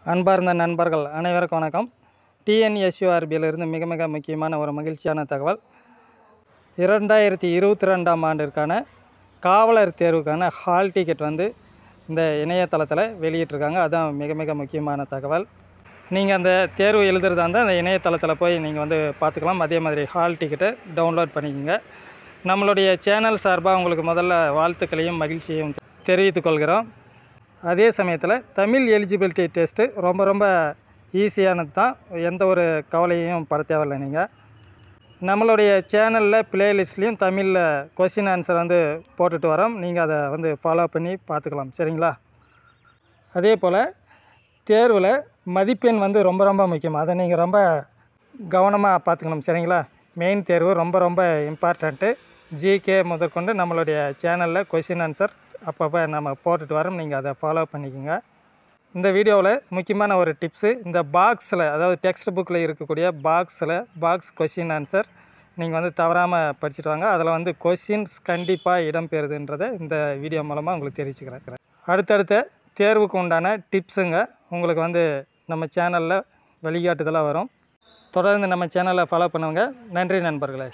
அன்பார்ந்த நண்பர்கள் அனைவருக்கும் வணக்கம். டிஎன்எஸ்யூஆர்பியிலிருந்து மிக மிக முக்கியமான ஒரு மகிழ்ச்சியான தகவல். 2022ஆம் ஆண்டிற்கான காவலர் தேர்வுக்கான ஹால் டிக்கெட் இந்த இணையதளத்தில் வெளியிட்டிருக்காங்க. அதுதான் மிக மிக முக்கியமான தகவல். நீங்கள் அந்த தேர்வு எழுதுறதா இருந்தால் அந்த இணையதளத்தில் போய் நீங்கள் பார்த்துக்கலாம். அதே மாதிரி ஹால் டிக்கெட்டை டவுன்லோட் பண்ணிக்கோங்க. நம்மளுடைய சேனல் சார்பாக உங்களுக்கு முதல்ல வாழ்த்துக்களையும் மகிழ்ச்சியையும் தெரிவித்துக் கொள்கிறோம். அதே சமயத்தில் தமிழ் எலிஜிபிலிட்டி டெஸ்ட்டு ரொம்ப ஈஸியானது தான். எந்த ஒரு கவலையும் பட தேவையில்லை. நீங்கள் நம்மளுடைய சேனலில் ப்ளேலிஸ்ட்லேயும் தமிழில் கொஸ்டின் ஆன்சர் போட்டுட்டு வரோம். நீங்கள் அதை ஃபாலோ பண்ணி பார்த்துக்கலாம். சரிங்களா? அதே போல் தேர்வில் மதிப்பெண் ரொம்ப முக்கியம். அதை நீங்கள் ரொம்ப கவனமாக பார்த்துக்கணும். சரிங்களா? மெயின் தேர்வு ரொம்ப இம்பார்ட்டண்ட்டு. ஜிகே முதற்கொண்டு நம்மளுடைய சேனலில் கொஸ்டின் ஆன்சர் அப்பப்போ நம்ம போட்டுட்டு வரோம். நீங்கள் அதை ஃபாலோ பண்ணிக்கோங்க. இந்த வீடியோவில் முக்கியமான ஒரு டிப்ஸு, இந்த பாக்ஸில், அதாவது டெக்ஸ்ட் புக்கில் இருக்கக்கூடிய பாக்ஸ் கொஸ்டின் ஆன்சர் நீங்கள் தவறாமல் படிச்சுட்டு வாங்க. அதில் கொஸ்டின்ஸ் கண்டிப்பாக இடம்பெறுதுன்றதை இந்த வீடியோ மூலமாக உங்களுக்கு தெரிவிச்சுக்கிறேன். அடுத்தடுத்த தேர்வுக்கு உண்டான டிப்ஸுங்க உங்களுக்கு நம்ம சேனலில் வழிகாட்டுதலாக வரும். தொடர்ந்து நம்ம சேனலை ஃபாலோ பண்ணுவாங்க. நன்றி நண்பர்களே.